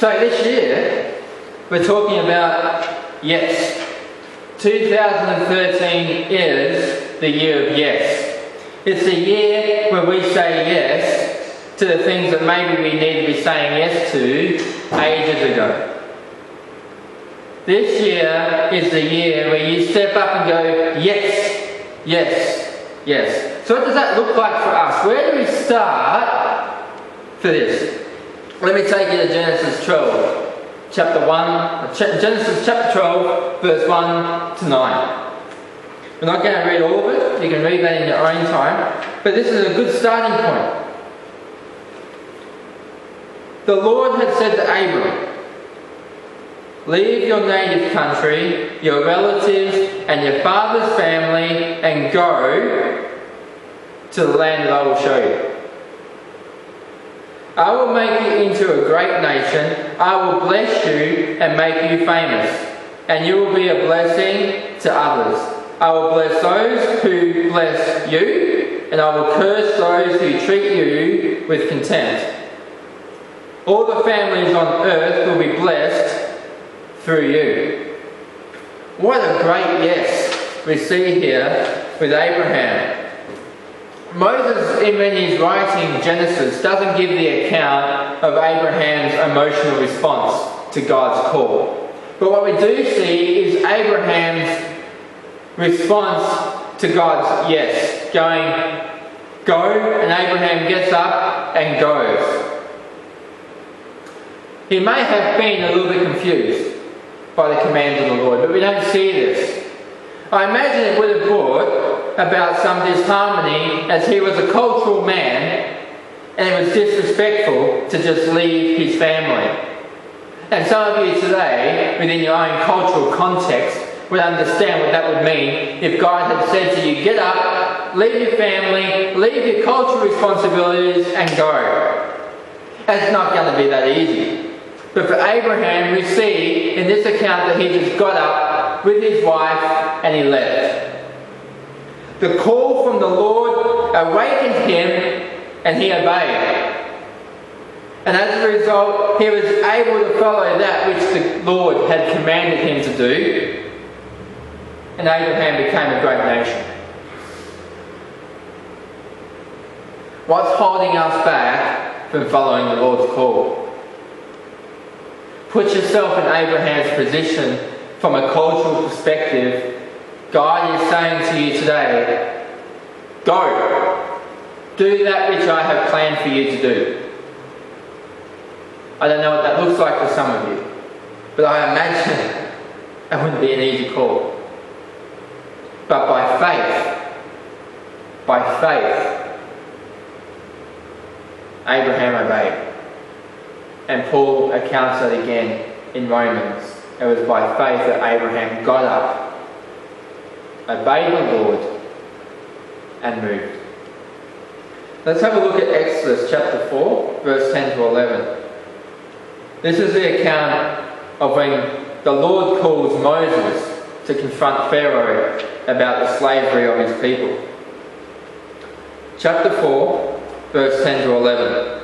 So this year, we're talking about yes. 2013 is the year of yes. It's the year where we say yes to the things that maybe we need to be saying yes to ages ago. This year is the year where you step up and go, yes, yes, yes. So what does that look like for us? Where do we start for this? Let me take you to Genesis 12. Genesis chapter 12, verse 1 to 9. We're not going to read all of it. You can read that in your own time. But this is a good starting point. The Lord had said to Abram, leave your native country, your relatives, and your father's family, and go to the land that I will show you. I will make you into a great nation. I will bless you and make you famous, and you will be a blessing to others. I will bless those who bless you, and I will curse those who treat you with contempt. All the families on earth will be blessed through you. What a great yes we see here with Abraham. Moses, when he's writing Genesis, doesn't give the account of Abraham's emotional response to God's call. But what we do see is Abraham's response to God's yes, going, go, and Abraham gets up and goes. He may have been a little bit confused by the commands of the Lord, but we don't see this. I imagine it would have brought about some disharmony as he was a cultural man and it was disrespectful to just leave his family. And some of you today, within your own cultural context, would understand what that would mean if God had said to you, get up, leave your family, leave your cultural responsibilities and go. It's not going to be that easy. But for Abraham, we see in this account that he just got up with his wife and he left. The call from the Lord awakened him and he obeyed. And as a result, he was able to follow that which the Lord had commanded him to do. And Abraham became a great nation. What's holding us back from following the Lord's call? Put yourself in Abraham's position from a cultural perspective. God is saying to you today, go, do that which I have planned for you to do. I don't know what that looks like for some of you, but I imagine it wouldn't be an easy call. But by faith, Abraham obeyed. And Paul accounts it again in Romans. It was by faith that Abraham got up, obeyed the Lord, and moved. Let's have a look at Exodus chapter 4, verse 10 to 11. This is the account of when the Lord calls Moses to confront Pharaoh about the slavery of his people. Chapter 4, verse 10 to 11.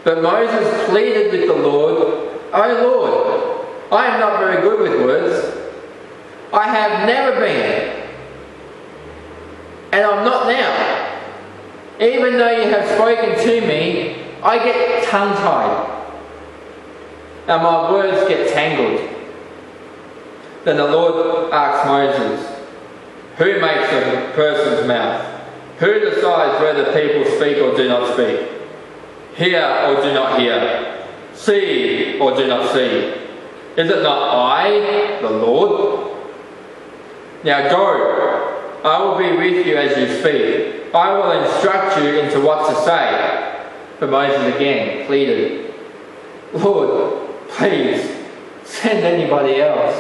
But Moses pleaded with the Lord, O Lord, I am not very good with words. I have never been, and I'm not now. Even though you have spoken to me, I get tongue-tied, and my words get tangled. Then the Lord asked Moses, who makes a person's mouth? Who decides whether people speak or do not speak? Hear or do not hear? See or do not see? Is it not I, the Lord? Now go, I will be with you as you speak. I will instruct you into what to say. But Moses again pleaded, Lord, please, send anybody else.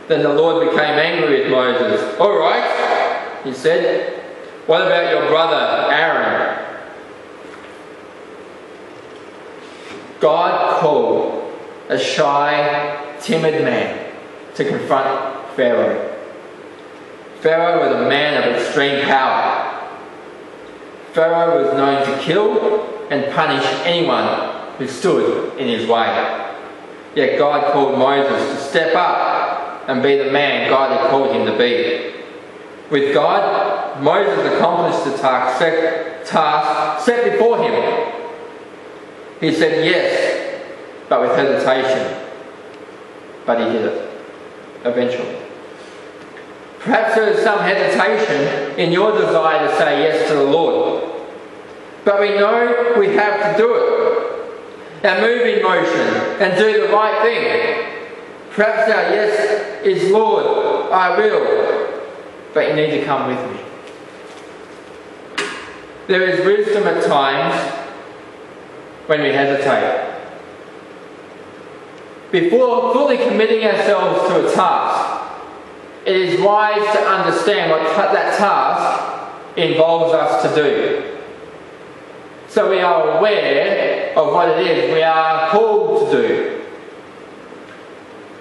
Then the Lord became angry with Moses. All right, he said, what about your brother Aaron? God called a shy, timid man to confront Pharaoh. Pharaoh was a man of extreme power. Pharaoh was known to kill and punish anyone who stood in his way. Yet God called Moses to step up and be the man God had called him to be. With God, Moses accomplished the task set before him. He said yes, but with hesitation. But he did it, eventually. Perhaps there is some hesitation in your desire to say yes to the Lord. But we know we have to do it and move in motion and do the right thing. Perhaps our yes is, Lord, I will, but you need to come with me. There is wisdom at times when we hesitate. Before fully committing ourselves to a task, it is wise to understand what that task involves us to do. So we are aware of what it is we are called to do.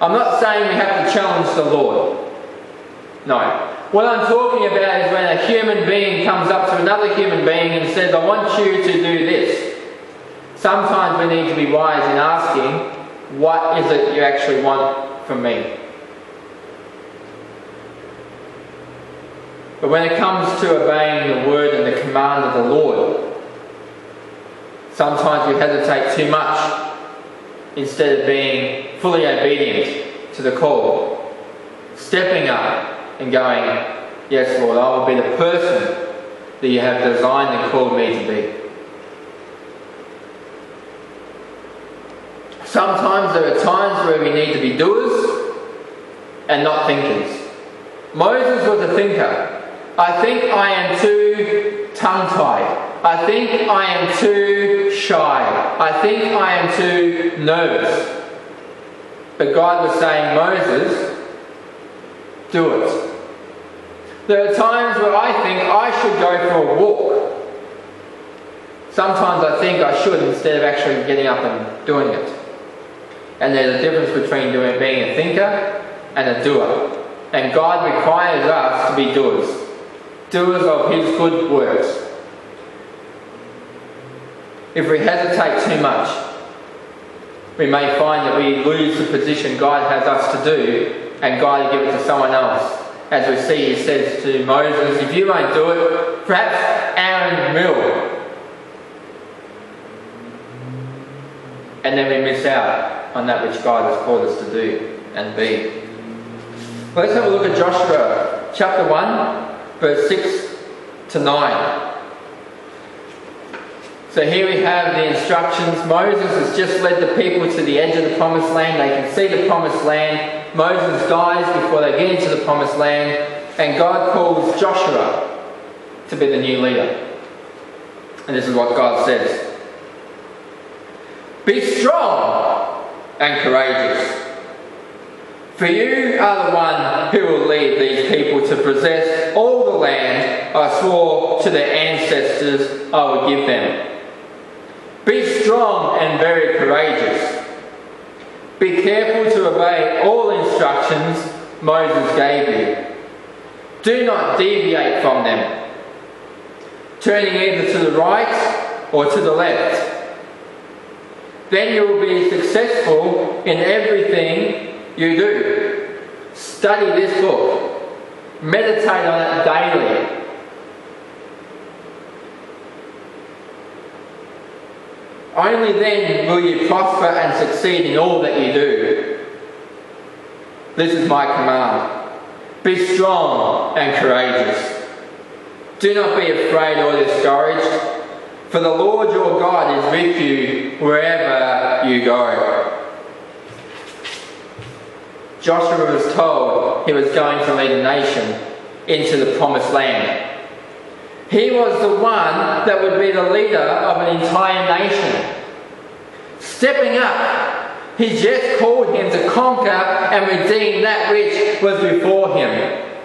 I'm not saying we have to challenge the Lord. No. What I'm talking about is when a human being comes up to another human being and says, I want you to do this. Sometimes we need to be wise in asking, what is it you actually want from me? But when it comes to obeying the word and the command of the Lord, sometimes we hesitate too much instead of being fully obedient to the call. Stepping up and going, yes, Lord, I will be the person that you have designed and called me to be. Sometimes there are times where we need to be doers and not thinkers. Moses was a thinker. I think I am too tongue-tied. I think I am too shy. I think I am too nervous. But God was saying, Moses, do it. There are times where I think I should go for a walk. Sometimes I think I should instead of actually getting up and doing it. And there's a difference between being a thinker and a doer. And God requires us to be doers. Doers of His good works. If we hesitate too much, we may find that we lose the position God has us to do and God will give it to someone else. As we see, He says to Moses, if you won't do it, perhaps Aaron will. And then we miss out on that which God has called us to do and be. Well, let's have a look at Joshua chapter 1, verse 6 to 9. So here we have the instructions. Moses has just led the people to the edge of the promised land. They can see the promised land. Moses dies before they get into the promised land. And God calls Joshua to be the new leader. And this is what God says. Be strong and courageous. For you are the one who will lead these people to possess all the land I swore to their ancestors I would give them. Be strong and very courageous. Be careful to obey all instructions Moses gave you. Do not deviate from them, turning either to the right or to the left. Then you will be successful in everything you do. Study this book. Meditate on it daily. Only then will you prosper and succeed in all that you do. This is my command. Be strong and courageous. Do not be afraid or discouraged, for the Lord your God is with you wherever you go. Joshua was told he was going to lead a nation into the promised land. He was the one that would be the leader of an entire nation. Stepping up, He just called him to conquer and redeem that which was before him.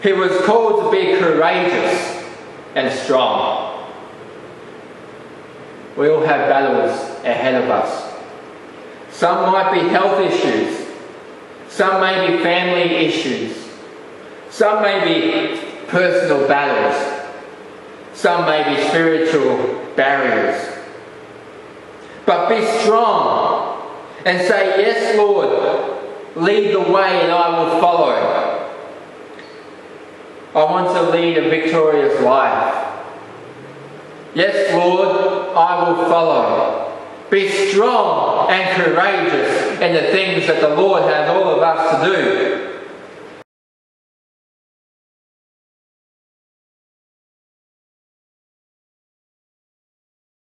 He was called to be courageous and strong. We all have battles ahead of us. Some might be health issues. Some may be family issues. Some may be personal battles. Some may be spiritual barriers. But be strong and say, yes, Lord, lead the way and I will follow. I want to lead a victorious life. Yes, Lord, I will follow. Be strong and courageous in the things that the Lord has all of us to do.